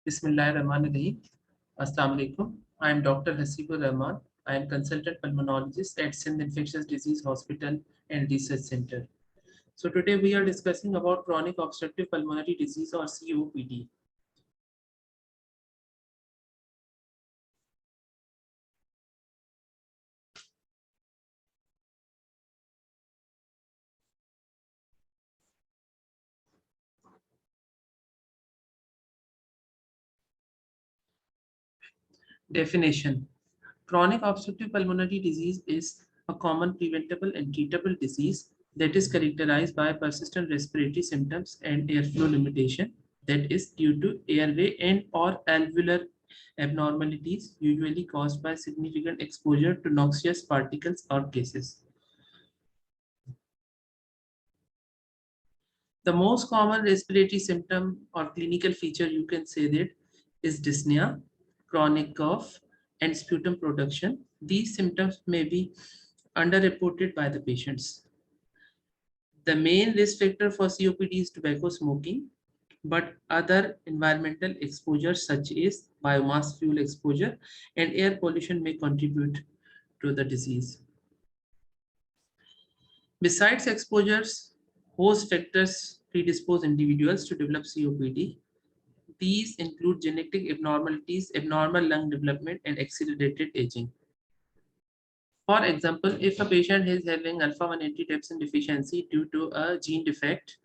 Bismillahirrahmanirrahim. Assalamu alaikum. I am Dr. Haseeb Rehman. I am consultant pulmonologist at Sindh Infectious Disease Hospital and Research Center. So today we are discussing about chronic obstructive pulmonary disease or COPD. Definition. Chronic obstructive pulmonary disease is a common preventable and treatable disease that is characterized by persistent respiratory symptoms and airflow limitation that is due to airway and or alveolar abnormalities usually caused by significant exposure to noxious particles or gases. The most common respiratory symptom or clinical feature you can say that is dyspnea, chronic cough, and sputum production. These symptoms may be underreported by the patients. The main risk factor for COPD is tobacco smoking, but other environmental exposures such as biomass fuel exposure and air pollution may contribute to the disease. Besides exposures, host factors predispose individuals to develop COPD. These include genetic abnormalities, abnormal lung development, and accelerated aging. For example, if a patient is having alpha-1 antitrypsin deficiency due to a gene defect,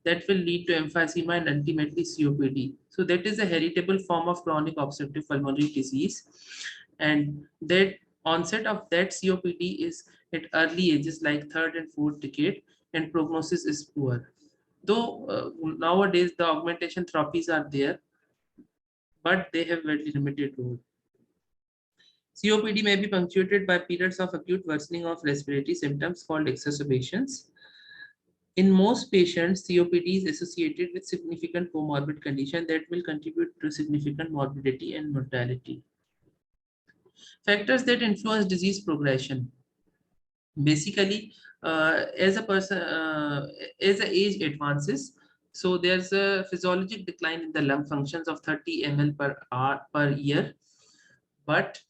that will lead to emphysema and ultimately COPD. So that is a heritable form of chronic obstructive pulmonary disease, and that onset of that COPD is at early ages like third and fourth decade, and prognosis is poor. Though nowadays the augmentation therapies are there, but they have very limited role. COPD may be punctuated by periods of acute worsening of respiratory symptoms called exacerbations. In most patients, COPD is associated with significant comorbid condition that will contribute to significant morbidity and mortality. Factors that influence disease progression. Basically, as the age advances, so there's a physiologic decline in the lung functions of 30 ml per hour per year, but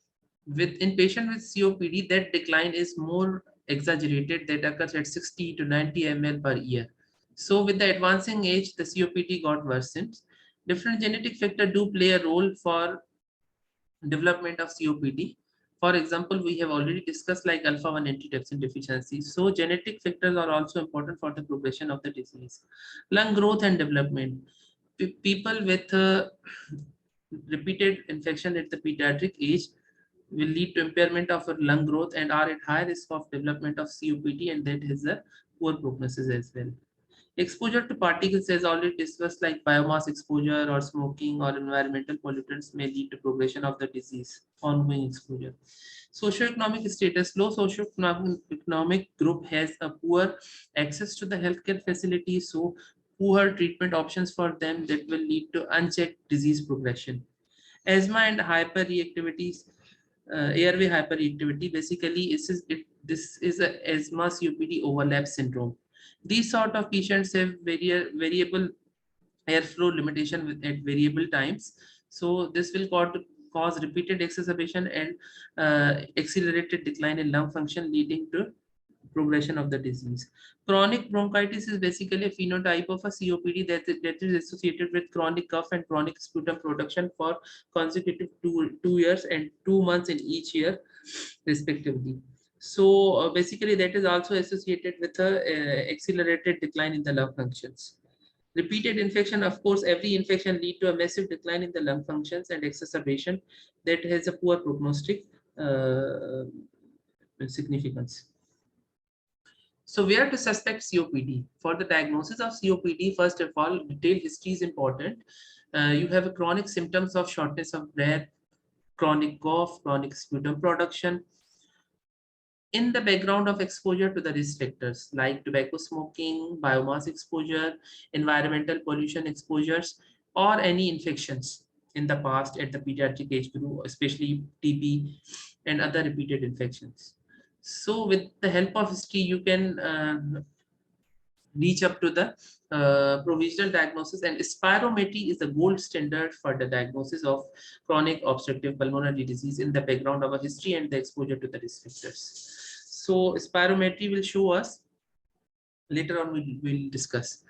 in patient with COPD, that decline is more exaggerated, that occurs at 60 to 90 ml per year. So with the advancing age, the COPD got worsened. Different genetic factors do play a role for development of COPD. For example, we have already discussed like alpha-1 antitrypsin deficiency. So genetic factors are also important for the progression of the disease. Lung growth and development. People with repeated infection at the pediatric age will lead to impairment of lung growth and are at high risk of development of COPD, and that has a poor prognosis as well. Exposure to particles, as already discussed, like biomass exposure or smoking or environmental pollutants may lead to progression of the disease, ongoing exposure. Socioeconomic status. Low socioeconomic group has a poor access to the healthcare facilities, so poor treatment options for them that will lead to unchecked disease progression. Asthma and hyperreactivities, airway hyperreactivity, basically this is a asthma COPD overlap syndrome. These sort of patients have variable airflow limitation at variable times. So this will cause repeated exacerbation and accelerated decline in lung function, leading to progression of the disease. Chronic bronchitis is basically a phenotype of a COPD that is associated with chronic cough and chronic sputum production for consecutive 2 years and 2 months in each year, respectively. So basically that is also associated with a accelerated decline in the lung functions. Repeated infection, of course, every infection lead to a massive decline in the lung functions and exacerbation that has a poor prognostic significance. So where to suspect COPD? For the diagnosis of COPD, first of all, detailed history is important. You have a chronic symptoms of shortness of breath, chronic cough, chronic sputum production. In the background of exposure to the risk factors like tobacco smoking, biomass exposure, environmental pollution exposures, or any infections in the past at the pediatric age group, especially TB and other repeated infections. So with the help of history, you can reach up to the provisional diagnosis, and spirometry is the gold standard for the diagnosis of chronic obstructive pulmonary disease in the background of a history and the exposure to the risk factors. So spirometry will show us, later on we'll discuss.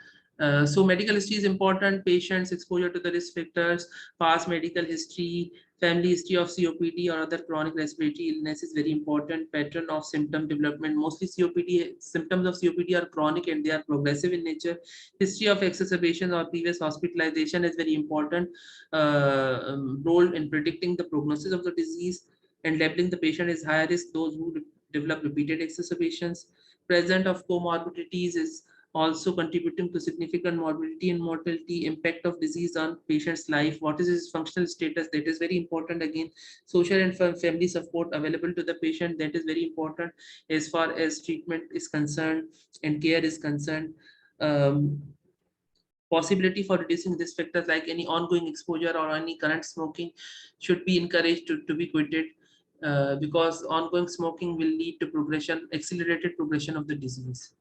So medical history is important, patients exposure to the risk factors, past medical history, family history of COPD or other chronic respiratory illness is very important, pattern of symptom development. Mostly COPD symptoms of COPD are chronic and they are progressive in nature. History of exacerbation or previous hospitalization is very important role in predicting the prognosis of the disease, and labeling the patient as high risk those who develop repeated exacerbations. Presence of comorbidities is also contributing to significant morbidity and mortality. Impact of disease on patient's life, what is his functional status, that is very important. Again, social and family support available to the patient, that is very important as far as treatment is concerned and care is concerned. um, Possibility for reducing risk factors like any ongoing exposure or any current smoking should be encouraged to be quitted, because ongoing smoking will lead to progression, accelerated progression of the disease.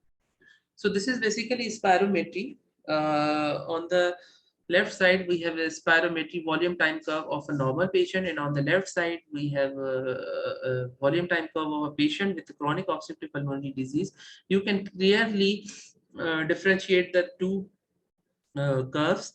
So this is basically spirometry. On the left side, we have a spirometry volume time curve of a normal patient, and on the left side, we have a volume time curve of a patient with chronic obstructive pulmonary disease. You can clearly differentiate the two curves,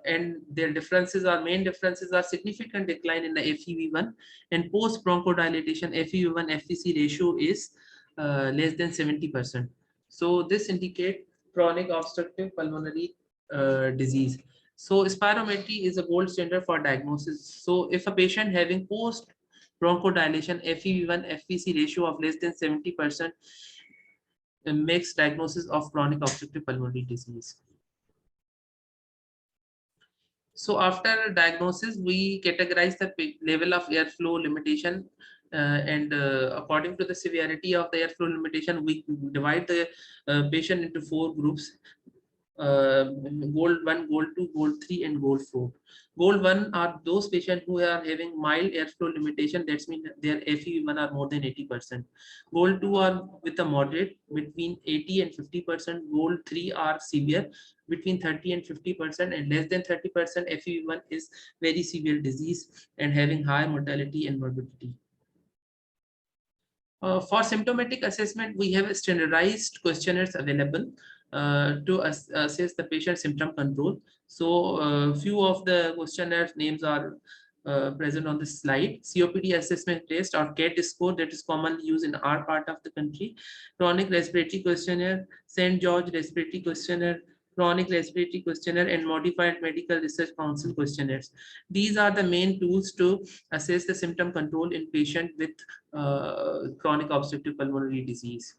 and their differences are main differences are significant decline in the FEV1 and post bronchodilation FEV1 FVC ratio is less than 70%. So this indicate chronic obstructive pulmonary disease. So spirometry is a gold standard for diagnosis. So if a patient having post bronchodilation FEV1 FVC ratio of less than 70% makes diagnosis of chronic obstructive pulmonary disease. So after diagnosis, we categorize the level of airflow limitation, and according to the severity of the airflow limitation, we divide the patient into 4 groups: gold 1, gold 2, gold 3, and gold 4. Gold 1 are those patients who are having mild airflow limitation, that means their FEV1 are more than 80%. Gold 2 are with a moderate between 80 and 50%. Gold 3 are severe between 30 and 50%, and less than 30% FEV1 is very severe disease and having high mortality and morbidity. For symptomatic assessment, we have standardized questionnaires available to assess the patient symptom control. So few of the questionnaire names are present on this slide. COPD assessment test or CAT score, that is commonly used in our part of the country. Chronic respiratory questionnaire, St. George respiratory questionnaire, chronic respiratory questionnaire, and modified medical research council questionnaires. These are the main tools to assess the symptom control in patient with chronic obstructive pulmonary disease.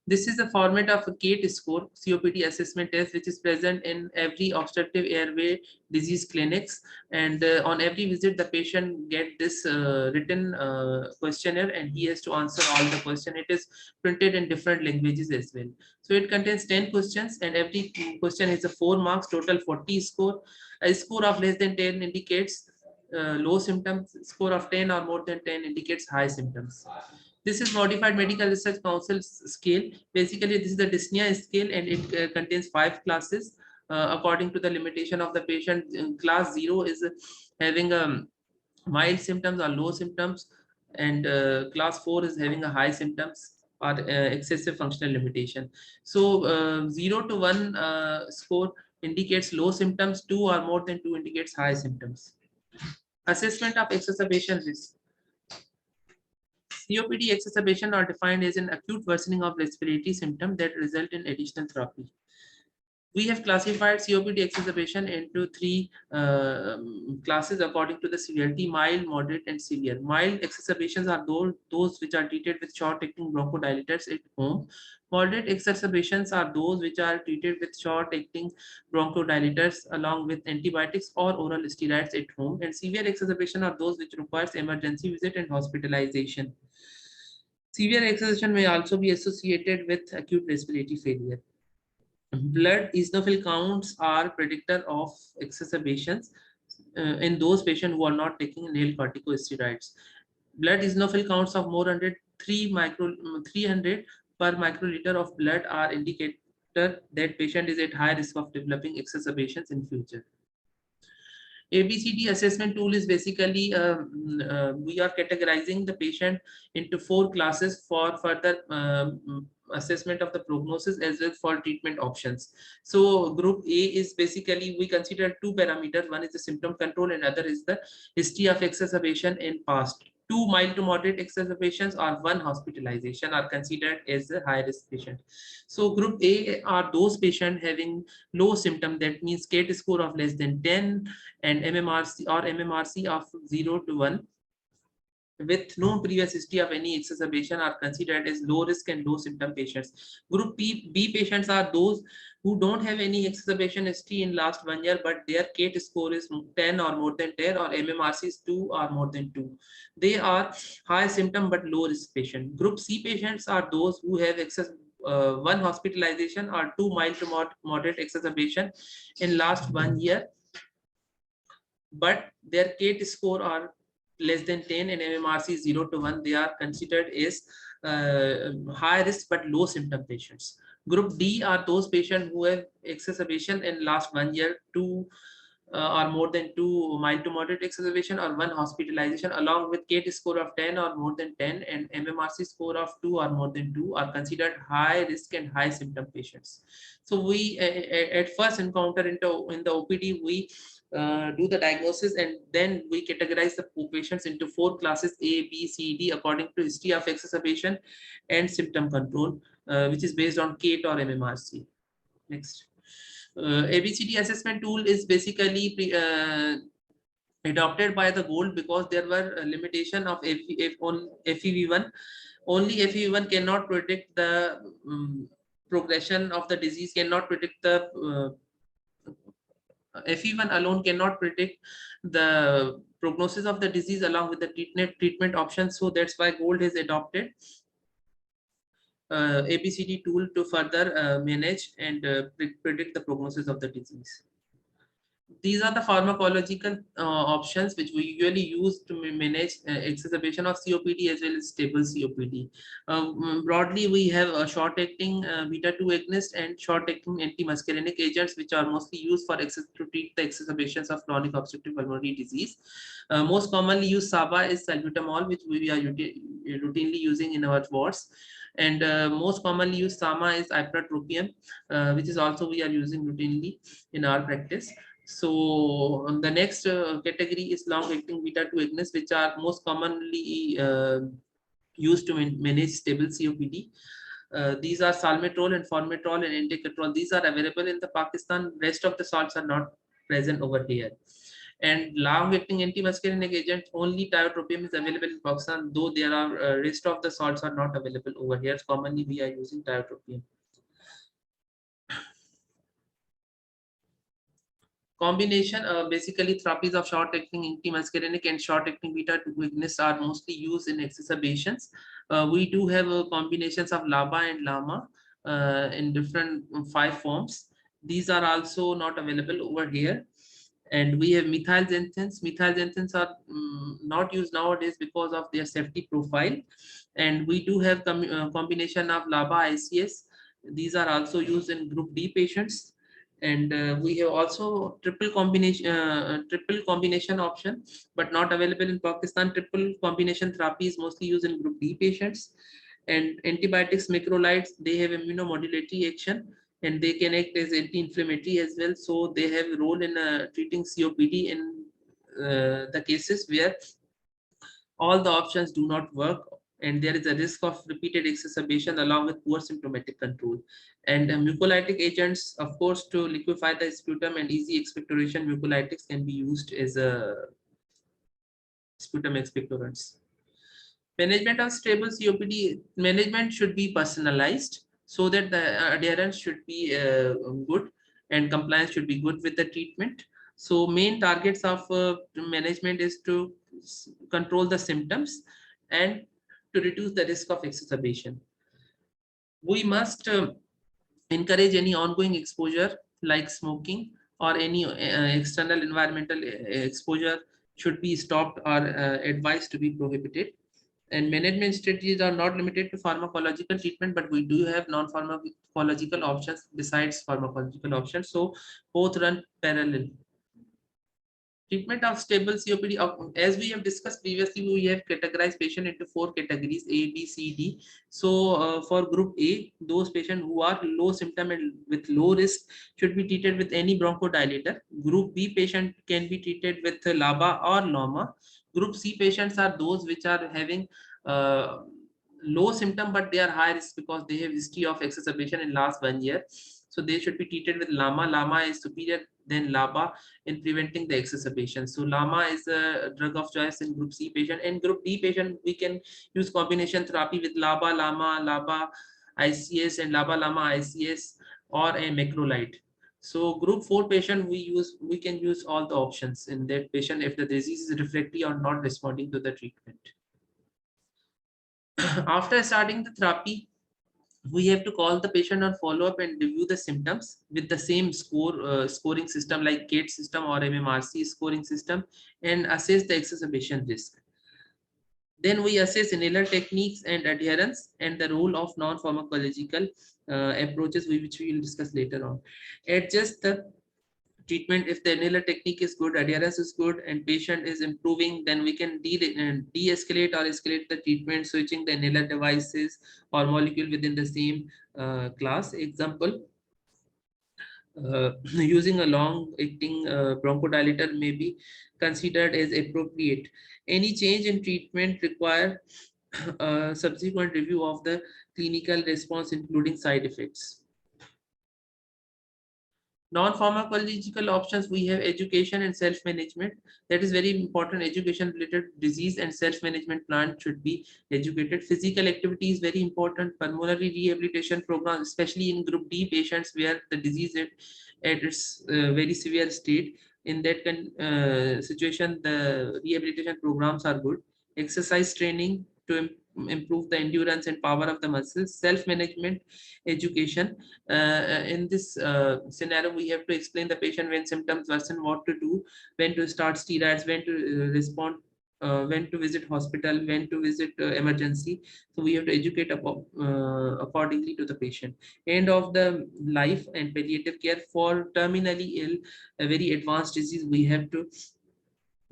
This is the format of a CAT score, COPD assessment test, which is present in every obstructive airway disease clinics. And on every visit, the patient get this written questionnaire, and he has to answer all the question. It is printed in different languages as well. So it contains 10 questions, and every question is a 4 marks, total 40 score. A score of less than 10 indicates low symptoms. Score of 10 or more than 10 indicates high symptoms. This is modified medical research council scale. Basically, this is the dyspnea scale, and it contains 5 classes according to the limitation of the patient. Class 0 is having mild symptoms or low symptoms, and class 4 is having a high symptoms or excessive functional limitation. So 0 to 1 score indicates low symptoms, 2 or more than 2 indicates high symptoms. Assessment of exacerbation risk. COPD exacerbation are defined as an acute worsening of respiratory symptom that result in additional therapy. We have classified COPD exacerbation into 3 classes according to the severity: mild, moderate, and severe. Mild exacerbations are those which are treated with short-acting bronchodilators at home. Moderate exacerbations are those which are treated with short-acting bronchodilators along with antibiotics or oral steroids at home. And severe exacerbation are those which requires emergency visit and hospitalization. Severe exacerbation may also be associated with acute respiratory failure. Blood eosinophil counts are predictor of exacerbations in those patients who are not taking inhaled corticosteroids. Blood eosinophil counts of more than 300 per microliter of blood are indicator that patient is at high risk of developing exacerbations in future. ABCD assessment tool is basically we are categorizing the patient into 4 classes for further assessment of the prognosis as well for treatment options. So group A is basically we consider 2 parameters. One is the symptom control and other is the history of exacerbation in past. 2 mild to moderate exacerbations or 1 hospitalization are considered as a high risk patient. So group A are those patients having low symptom, that means CAT score of less than 10 and MMRC of 0 to 1 with no previous history of any exacerbation are considered as low risk and low symptom patients. Group B patients are those who don't have any exacerbation history in last 1 year, but their CAT score is 10 or more than 10 or MMRC is 2 or more than 2. They are high symptom but low risk patient. Group C patients are those who have one hospitalization or 2 mild to moderate exacerbation in last 1 year, but their CAT score are less than 10 and MMRC 0 to 1. They are considered as high risk but low symptom patients. Group D are those patients who have exacerbation in last 1 year, 2 or more than 2 mild to moderate exacerbation or 1 hospitalization along with CAT score of 10 or more than 10 and MMRC score of 2 or more than 2 are considered high risk and high symptom patients. So we at first encounter in the OPD, we do the diagnosis and then we categorize the patients into 4 classes A, B, C, D according to history of exacerbation and symptom control, which is based on CAT or MMRC. Next. ABCD assessment tool is basically adopted by the Gold because there were a limitation of FEV1. Only FEV1 cannot predict the progression of the disease, cannot predict the FEV1 alone cannot predict the prognosis of the disease along with the treatment options. So that's why Gold has adopted ABCD tool to further manage and predict the prognosis of the disease. These are the pharmacological options which we usually use to manage exacerbation of COPD as well as stable COPD. Broadly, we have a short-acting beta-2 agonist and short-acting antimuscarinic agents which are mostly used for to treat the exacerbations of chronic obstructive pulmonary disease. Most commonly used SABA is salbutamol, which we are routinely using in our wards. And most commonly used SAMA is ipratropium, which is also we are using routinely in our practice. So the next category is long-acting beta-2 agonists, which are most commonly used to manage stable COPD. These are salmeterol and formoterol and indicaterol. These are available in the Pakistan. Rest of the salts are not present over here. And long-acting antimuscarinic agent, only tiotropium is available in Pakistan, though there are rest of the salts are not available over here. Commonly, we are using tiotropium. Combination basically therapies of short-acting antimuscarinic and short-acting beta-2 agonists are mostly used in exacerbations. We do have combinations of LABA and LAMA in different 5 forms. These are also not available over here. And we have methyl xanthines. Methyl xanthines are not used nowadays because of their safety profile. And we do have combination of LABA ICS. These are also used in group D patients. And we have also triple combination option, but not available in Pakistan. Triple combination therapy is mostly used in group D patients. And antibiotics, macrolides, they have immunomodulatory action and they can act as anti-inflammatory as well. So they have a role in treating COPD in the cases where all the options do not work and there is a risk of repeated exacerbation along with poor symptomatic control. And mucolytic agents, of course, to liquefy the sputum and easy expectoration, mucolytics can be used as a sputum expectorants. Management of stable COPD, management should be personalized so that the adherence should be good and compliance should be good with the treatment. So main targets of management is to control the symptoms and to reduce the risk of exacerbation. We must encourage any ongoing exposure like smoking or any external environmental exposure should be stopped or advised to be prohibited. And management strategies are not limited to pharmacological treatment, but we do have non-pharmacological options besides pharmacological options. So both run parallel. Treatment of stable COPD, as we have discussed previously, we have categorized patient into 4 categories A, B, C, D. So for group A, those patients who are low symptom and with low risk should be treated with any bronchodilator. Group B patient can be treated with LABA or LAMA. Group C patients are those which are having uh, low symptom, but they are high risk because they have history of exacerbation in last 1 year. So they should be treated with LAMA. LAMA is superior than LABA in preventing the exacerbation. So LAMA is a drug of choice in group C patient. And group D patient, we can use combination therapy with LABA, LAMA, LABA, ICS and LABA, LAMA, ICS or a macrolide. So group 4 patient, we can use all the options in that patient if the disease is refractory or not responding to the treatment. After starting the therapy, we have to call the patient on follow up and review the symptoms with the same scoring system like gate system or mmrc scoring system, and assess the exacerbation risk. Then we assess inhaler techniques and adherence and the role of non-pharmacological approaches, which we will discuss later on. Adjust the treatment if the inhaler technique is good, adherence is good, and patient is improving, then we can de-escalate or escalate the treatment, switching the inhaler devices or molecule within the same class. Example, using a long-acting bronchodilator may be considered as appropriate. Any change in treatment require subsequent review of the clinical response, including side effects. Non-pharmacological options, we have education and self-management. That is very important. Education related disease and self-management plan should be educated. Physical activity is very important. Pulmonary rehabilitation program, especially in group D patients where the disease at its very severe state. In that situation, the rehabilitation programs are good. Exercise training to improve the endurance and power of the muscles. Self-management education, in this scenario, we have to explain the patient when symptoms worsen, what to do, when to start steroids, when to respond, when to visit hospital, when to visit emergency. So we have to educate accordingly to the patient. End of the life and palliative care for terminally ill, a very advanced disease, we have to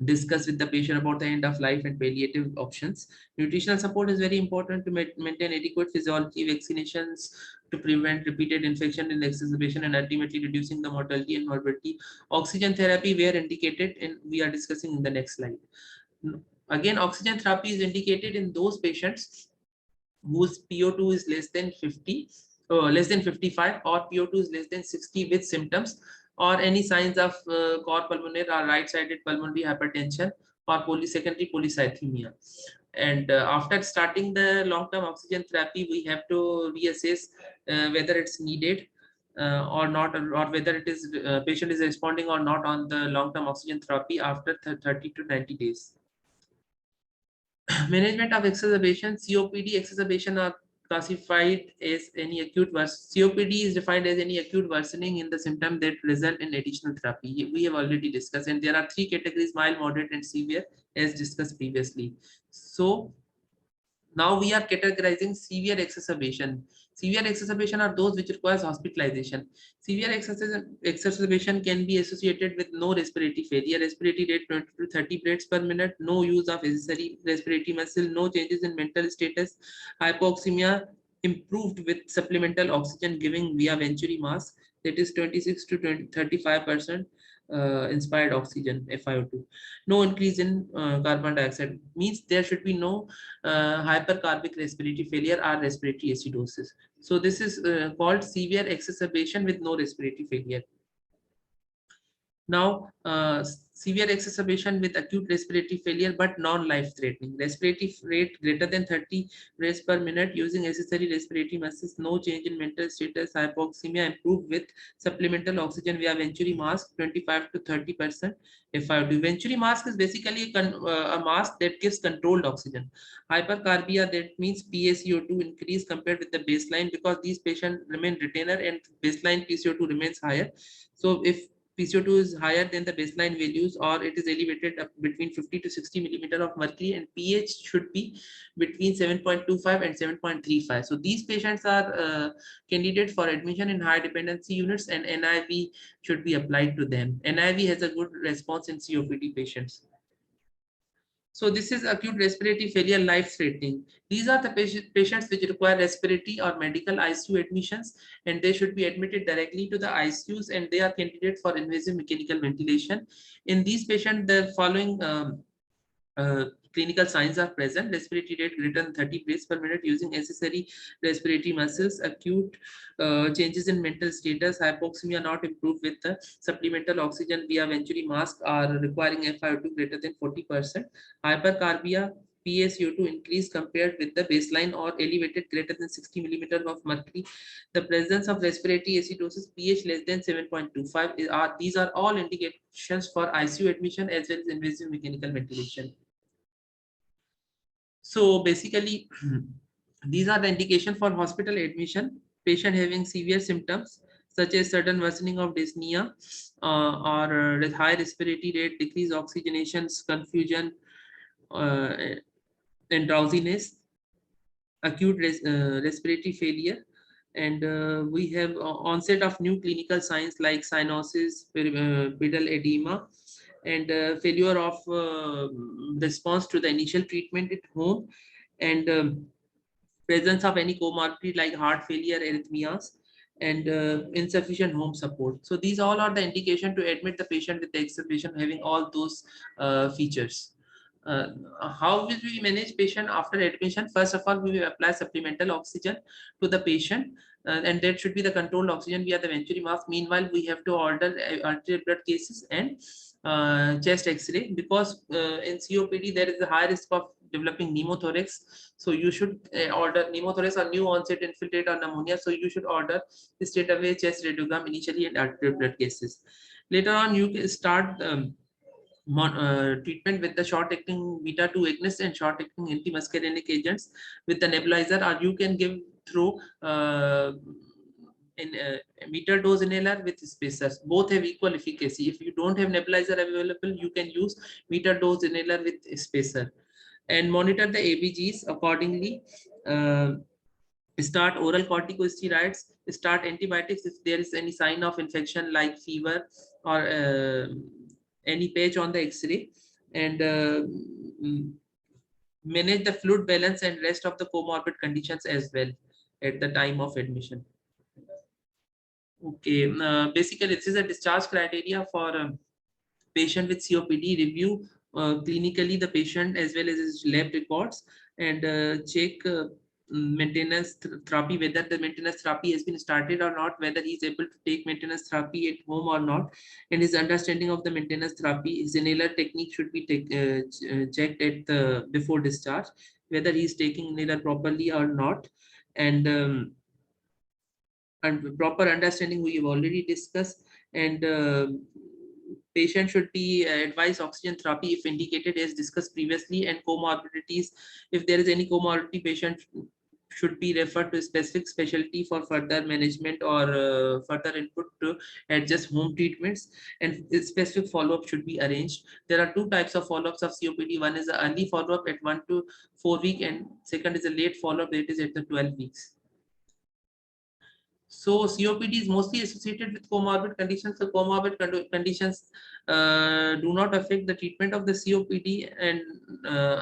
discuss with the patient about the end of life and palliative options. Nutritional support is very important to maintain adequate physiology, vaccinations to prevent repeated infection and exacerbation, and ultimately reducing the mortality and morbidity. Oxygen therapy where indicated, and we are discussing in the next slide. Again, oxygen therapy is indicated in those patients whose PO2 is less than 50, less than 55, or PO2 is less than 60 with symptoms or any signs of cor pulmonale or right-sided pulmonary hypertension or secondary polycythemia. And after starting the long-term oxygen therapy, we have to reassess whether it's needed or not, or whether it is patient is responding or not on the long-term oxygen therapy after 30 to 90 days. Management of exacerbation. COPD exacerbation are classified as any acute COPD is defined as any acute worsening in the symptom that result in additional therapy. We have already discussed, and there are 3 categories: mild, moderate, and severe, as discussed previously. So now we are categorizing severe exacerbation. Severe exacerbation are those which requires hospitalization. Severe exacerbation can be associated with no respiratory failure, respiratory rate 20 to 30 breaths per minute, no use of accessory respiratory muscle, no changes in mental status, hypoxemia improved with supplemental oxygen giving via venturi mask, that is 26 to 35% inspired oxygen FiO2. No increase in carbon dioxide, means there should be no hypercarbic respiratory failure or respiratory acidosis. So this is called severe exacerbation with no respiratory failure. Now, severe exacerbation with acute respiratory failure but non-life threatening. Respiratory rate greater than 30 breaths per minute using accessory respiratory muscles, no change in mental status, hypoxemia improved with supplemental oxygen via venturi mask, 25 to 30%. If I do, venturi mask is basically a mask that gives controlled oxygen. Hypercarbia, that means PaCO2 increase compared with the baseline, because these patients remain retainer and baseline PaCO2 remains higher. So if PCO2 is higher than the baseline values, or it is elevated up between 50 to 60 millimeter of mercury, and pH should be between 7.25 and 7.35. So these patients are candidate for admission in high dependency units, and NIV should be applied to them. NIV has a good response in COPD patients. So this is acute respiratory failure, life-threatening. These are the patients which require respiratory or medical ICU admissions, and they should be admitted directly to the ICUs, and they are candidate for invasive mechanical ventilation. In these patients, the following clinical signs are present: respiratory rate greater than 30 breaths per minute using necessary respiratory muscles, acute changes in mental status, hypoxemia not improved with the supplemental oxygen via venturi mask, are requiring FiO2 greater than 40%, hypercarbia, PaCO2 increase compared with the baseline or elevated greater than 60 millimeter of mercury, the presence of respiratory acidosis, pH less than 7.25, these are all indications for ICU admission as well as invasive mechanical ventilation. So basically, these are the indication for hospital admission. Patient having severe symptoms such as sudden worsening of dyspnea, or high respiratory rate, decreased oxygenations, confusion, uh, and drowsiness, acute respiratory failure, and we have onset of new clinical signs like cyanosis, pedal edema, and failure of response to the initial treatment at home, and presence of any comorbidity like heart failure, arrhythmias, and insufficient home support. So these all are the indication to admit the patient with the exacerbation having all those features. Uh, how will we manage patient after admission? First of all, we will apply supplemental oxygen to the patient, and that should be the controlled oxygen via the venturi mask. Meanwhile, we have to order alternate blood cases and chest X-ray, because in COPD there is a high risk of developing pneumothorax. So you should order pneumothorax or new onset infiltrate or pneumonia. So you should order straight away chest radiogram initially and alternate blood cases. Later on, you can start treatment with the short-acting beta-2 agonist and short-acting antimuscarinic agents with the nebulizer, or you can give through in meter dose inhaler with spacers. Both have equal efficacy. If you don't have nebulizer available, you can use meter dose inhaler with spacer, and monitor the ABGs accordingly. Start oral corticosteroids, start antibiotics if there is any sign of infection like fever or any patch on the X-ray, and manage the fluid balance and rest of the comorbid conditions as well at the time of admission. Okay, basically this is a discharge criteria for patient with COPD. Review clinically the patient as well as his lab records, and check maintenance therapy, whether the maintenance therapy has been started or not, whether he is able to take maintenance therapy at home or not, and his understanding of the maintenance therapy. His inhaler technique should be checked at the before discharge, whether he is taking inhaler properly or not, and proper understanding we have already discussed, and patient should be advised oxygen therapy if indicated as discussed previously, and comorbidities. If there is any comorbidity, patient should be referred to a specific specialty for further management or further input to adjust home treatments, and specific follow-up should be arranged. There are two types of follow-ups of COPD. One is the early follow-up at 1 to 4 weeks, and second is a late follow-up that is at the 12 weeks. So COPD is mostly associated with comorbid conditions. So comorbid conditions do not affect the treatment of the COPD, and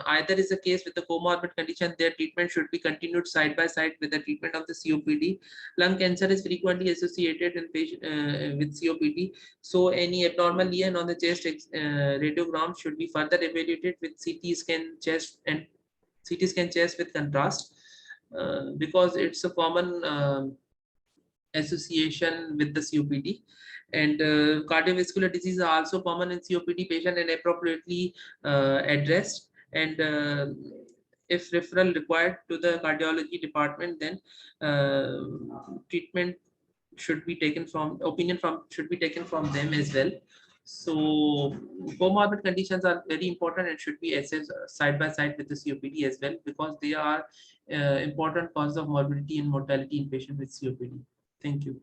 either is the case with the comorbid condition, their treatment should be continued side by side with the treatment of the COPD. Lung cancer is frequently associated in patient, with COPD. So any abnormal lesion on the chest radiogram should be further evaluated with CT scan chest and CT scan chest with contrast, because it's a common association with the COPD, and cardiovascular disease are also common in COPD patient and appropriately addressed, and if referral required to the cardiology department, then treatment should be taken from opinion from should be taken from them as well. So comorbid conditions are very important and should be assessed side by side with the COPD as well, because they are important causes of morbidity and mortality in patients with COPD. Thank you.